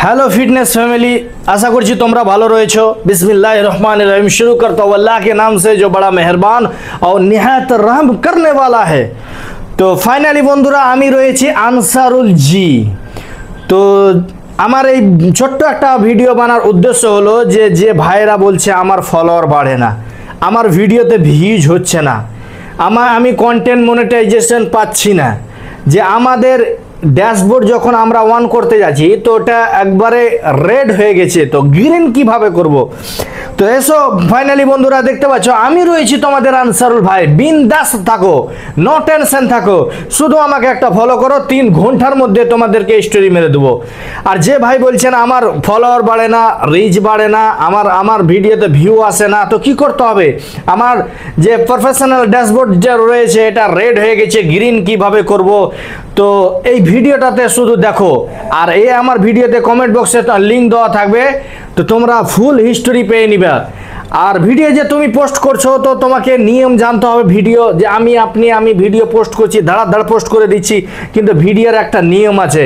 Hello fitness family, आशा करছি তোমরা ভালো রয়েছো। बिस्मिल्लाहिर रहमानिर रहीम शुरू करता हूँ अल्लाह के नाम से जो बड़ा मेहरबान और निहायत रहम करने वाला है। तो फाइनाली বন্ধুরা আমি রয়েছি আনসারুল জি। তো আমার এই ছোট্ট একটা ভিডিও বানার উদ্দেশ্য হলো যে ভাইরা বলছে আমার ফলোয়ার বাড়ে না, আমার ভিডিওতে ভিউজ হচ্ছে না, আমি কন্টেন্ট মনিটাইজেশন পাচ্ছি না, যে আমাদের ড্যাশবোর্ড যখন আমরা অন করতে যাচ্ছি তো ওটা একবারে রেড হয়ে গেছে, তো গ্রিন কিভাবে করব। তো এসো ফাইনালি বন্ধুরা দেখতে পাচ্ছ আমি রয়েছি তোমাদের আনসারুল ভাই। বিন্দাস থাকো, নো টেনশন থাকো, শুধু আমাকে একটা ফলো করো, 3 ঘন্টার মধ্যে তোমাদেরকে স্টোরি মেরে দেবো। আর যে ভাই বলছেন আমার ফলোয়ার বাড়ে না, রিচ বাড়ে না, আমার ভিডিওতে ভিউ আসে না, তো কি করতে হবে? আমার যে প্রফেশনাল ড্যাশবোর্ড যে রয়েছে এটা রেড হয়ে গেছে, গ্রিন কিভাবে করব। তো এই ভিডিওটাতে শুধু দেখো, আর এই আমার ভিডিওতে কমেন্ট বক্সে লিঙ্ক দেওয়া থাকবে, তো তোমরা ফুল হিস্টোরি পেয়ে নিবে। আর ভিডিও যে তুমি পোস্ট করছো তো তোমাকে নিয়ম জানতে হবে। ভিডিও যে আমি ভিডিও পোস্ট করছি, ধাড়াধাড় পোস্ট করে দিচ্ছি, কিন্তু ভিডিওর একটা নিয়ম আছে।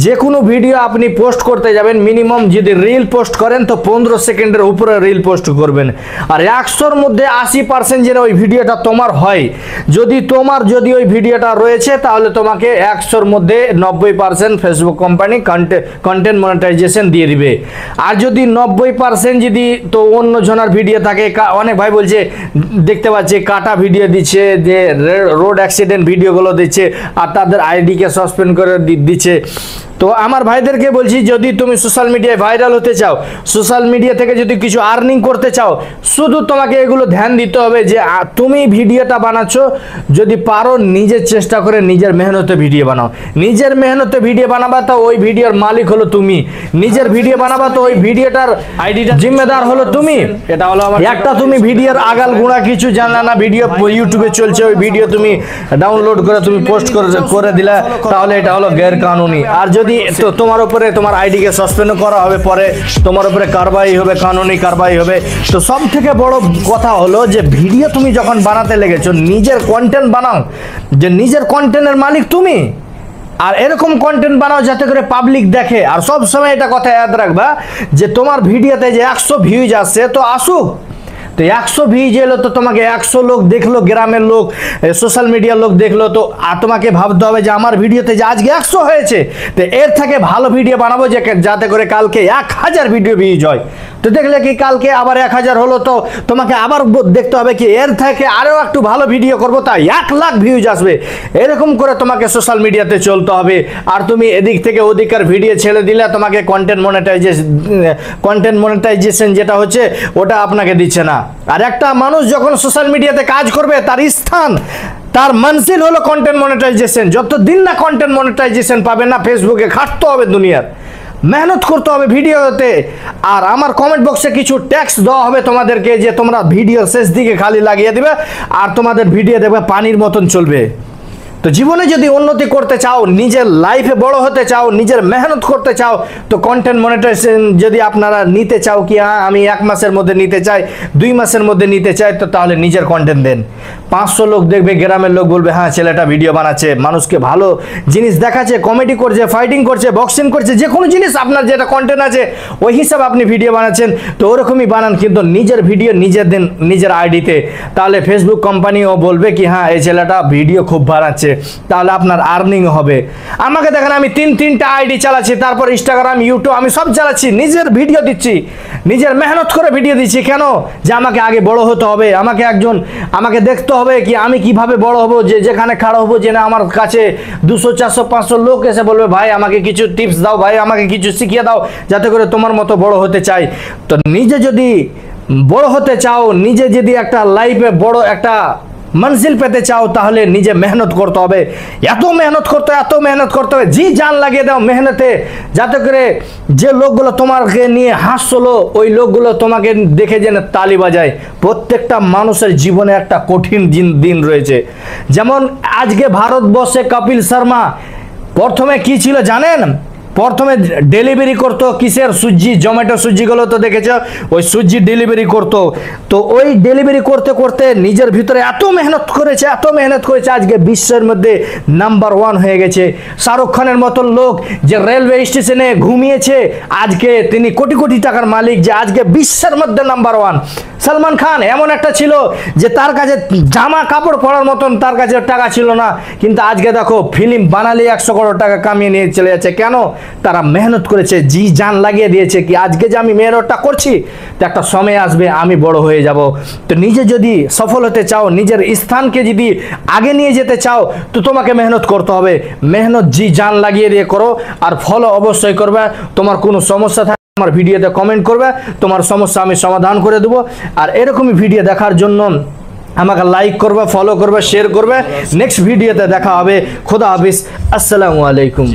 যে কোনো ভিডিও আপনি পোস্ট করতে যাবেন মিনিমাম যদি রিল পোস্ট করেন তো 15 সেকেন্ডের উপরে রিল পোস্ট করবেন। আর 100-র মধ্যে 80% যেন ওই ভিডিওটা তোমার হয়। যদি ওই ভিডিওটা রয়েছে তাহলে তোমাকে 100-র মধ্যে 90% ফেসবুক কোম্পানি কন্টেন্ট মনিটাইজেশন দিয়ে দিবে। আর যদি 90% যদি তো অন্য জনের ভিডিও থাকে, অনেক ভাই বলছে দেখতে পাচ্ছি কাটা ভিডিও দিচ্ছে, যে রোড অ্যাক্সিডেন্ট ভিডিওগুলো দিচ্ছে আর তাদের আইডিকে সাসপেন্ড করে দিচ্ছে। তো আমার ভাইদেরকে বলছি, যদি তুমি সোশ্যাল মিডিয়ায় ভাইরাল হতে চাও, সোশ্যাল মিডিয়া থেকে যদি কিছু আর্নিং করতে চাও, শুধু তোমাকে এগুলো ধ্যান দিতে হবে যে তুমি ভিডিওটা বানাচ্ছ, যদি পারো নিজের চেষ্টা করে নিজের মেহনতে ভিডিও বানাও। নিজের মেহনতে ভিডিও বানাবা তো ওই ভিডিওর মালিক হলো তুমি। নিজের ভিডিও বানাবা তো ওই ভিডিওটার আইডিটা জিম্মেদার হলো তুমি। এটা হলো একটা তুমি ভিডিওর আগাল গুঁড়া কিছু জানলা না, ভিডিও ইউটিউবে চলছে, ওই ভিডিও তুমি ডাউনলোড করে তুমি পোস্ট করে দিলা, তাহলে এটা হলো গैर কানুনি। আর যদি তো তোমার উপরে তোমার আইডিকে সাসপেন্ড করা হবে, পরে তোমার উপরে কারবাই হবে, কানুনি কারবাই হবে। তো সব থেকে বড় কথা হলো যে ভিডিও তুমি যখন বানাতে লেগেছো নিজের কন্টেন্ট বানাও, যে নিজের কন্টেন্টের মালিক তুমি। আর এরকম কন্টেন্ট বানাও যাতে করে পাবলিক দেখে। আর সব সময় এটা কথা ইয়াদ রাখবা যে তোমার ভিডিওতে যে 100 ভিউজ আসছে তো আসুক, তো 100 ভিউজ এলো তো তোমাকে 100 লোক দেখলো, গ্রামের লোক, সোশ্যাল মিডিয়ার লোক দেখলো, তো আর তোমাকে ভাবতে হবে যে আমার ভিডিওতে যে আজকে 100 হয়েছে, তো এর থেকে ভালো ভিডিও বানাবো যে যাতে করে কালকে 1000 ভিডিও ভিউজ হয়। তো দেখলে কি কালকে আবার 1000 হলো, তো তোমাকে আবার দেখতে হবে কি এর থেকে আরও একটু ভালো ভিডিও করবো, তাই 1 লাখ ভিউজ আসবে। এরকম করে তোমাকে সোশ্যাল মিডিয়াতে চলতে হবে। আর তুমি এদিক থেকে ওদিকের ভিডিও ছেড়ে দিলে তোমাকে কন্টেন্ট মনিটাইজেশন যেটা হচ্ছে ওটা আপনাকে দিচ্ছে না। আর একটা মানুষ যখন সোশ্যাল মিডিয়াতে কাজ করবে তার স্থান, তার মনজিল হলো কন্টেন্ট মনিটাইজেশন। যতদিন না কন্টেন্ট মনিটাইজেশন পাবে না, ফেসবুকে খাটতে হবে, দুনিয়ার মেহনত করতে হবে ভিডিওতে। আর আমার কমেন্ট বক্সে কিছু ট্যাক্স দেওয়া হবে তোমাদেরকে, যে তোমরা ভিডিও শেষ দিকে খালি লাগিয়ে দিবে আর তোমাদের ভিডিও দেখবে পানির মতন চলবে। তো জীবনে যদি উন্নতি করতে চাও, নিজের লাইফে বড় হতে চাও, নিজের মেহনত করতে চাও, তো কন্টেন্ট মনিটাইজেশন যদি আপনারা নিতে চাও কি হ্যাঁ আমি 1 মাসের মধ্যে নিতে চাই, 2 মাসের মধ্যে নিতে চাই, তো তাহলে নিজের কন্টেন্ট দেন। 500 লোক দেখবে, গ্রামের লোক বলবে হ্যাঁ ছেলেটা ভিডিও বানাচ্ছে, মানুষকে ভালো জিনিস দেখাচ্ছে, কমেডি করছে, ফাইটিং করছে, বক্সিং করছে, যে কোনো জিনিস আপনার যেটা কন্টেন্ট আছে ওই হিসাবে আপনি ভিডিও বানাচ্ছেন, তো ওরকমই বানান, কিন্তু নিজের ভিডিও নিজের দিন নিজের আইডিতে। তাহলে ফেসবুক কোম্পানিও বলবে কি হ্যাঁ এই ছেলেটা ভিডিও খুব বানাচ্ছে, তাহলে আপনার আর্নিং হবে। আমাকে দেখেন আমি 3টা আইডি চালাচ্ছি, তারপর ইনস্টাগ্রাম, ইউটিউব আমি সব চালাচ্ছি, নিজের ভিডিও দিচ্ছি, নিজের মেহনত করে ভিডিও দিচ্ছি। কেন? যে আমাকে আগে বড় হতে হবে, আমাকে দেখতে হবে কি আমি কিভাবে বড় হব, যেখানে খাড়া হবো, যে না আমার কাছে 200 400 500 লোক এসে বলবে ভাই আমাকে কিছু টিপস দাও, ভাই আমাকে কিছু শিখিয়ে দাও, যাতে করে তোমার মতো বড় হতে চাই। তো নিজে যদি বড় হতে চাও, নিজে যদি একটা লাইফে বড় একটা মঞ্জিল পেতে চাও, তাহলে নিজে মেহনত করতে হবে। এত মেহনত করতে হবে, জি জান লাগিয়ে দাও মেহনতে, যাতে করে যে লোকগুলো তোমাকে নিয়ে হাসলো ওই লোকগুলো তোমাকে দেখে যেন তালি বাজায়। প্রত্যেকটা মানুষের জীবনে একটা কঠিন দিন রয়েছে। যেমন আজকে ভারতবর্ষে কপিল শর্মা প্রথমে কি ছিল জানেন? প্রথমে ডেলিভারি করতো কিসের, সুজি, জোম্যাটো সুজিগুলো তো দেখেছো, ওই সুজি ডেলিভারি করতো। তো ওই ডেলিভারি করতে করতে নিজের ভিতরে এত মেহনত করেছে, এত মেহনত করেছে, আজকে বিশ্বের মধ্যে নাম্বার 1 হয়ে গেছে। শাহরুখ খানের মতন লোক যে রেলওয়ে স্টেশনে ঘুমিয়েছে, আজকে তিনি কোটি কোটি টাকার মালিক, যে আজকে বিশ্বের মধ্যে নাম্বার 1। সলমান খান এমন একটা ছিল যে তার কাছে জামা কাপড় পরার মতন তার কাছে টাকা ছিল না, কিন্তু আজকে দেখো ফিল্ম বানালে 100 করোড় টাকা কামিয়ে নিয়ে চলে যাচ্ছে। কেন? তারা মেহনত করেছে, জি জান লাগিয়ে দিয়েছে। কি আজকে যে আমি মেহনতটা করছি, তো একটা সময় আসবে আমি বড় হয়ে যাব। তো নিজে যদি সফল হতে চাও, নিজের স্থানকে যদি আগে নিয়ে যেতে চাও, তো তোমাকে মেহনত করতে হবে। মেহনত জি জান লাগিয়ে দিয়ে করো, আর ফলো অবশ্যই করবে। তোমার কোনো সমস্যা থাকে আমার ভিডিওতে কমেন্ট করবে, তোমার সমস্যা আমি সমাধান করে দেবো। আর এরকমই ভিডিও দেখার জন্য আমাকে লাইক করবে, ফলো করবে, শেয়ার করবে। নেক্সট ভিডিওতে দেখা হবে। খোদা হাফিজ, আসসালামু আলাইকুম।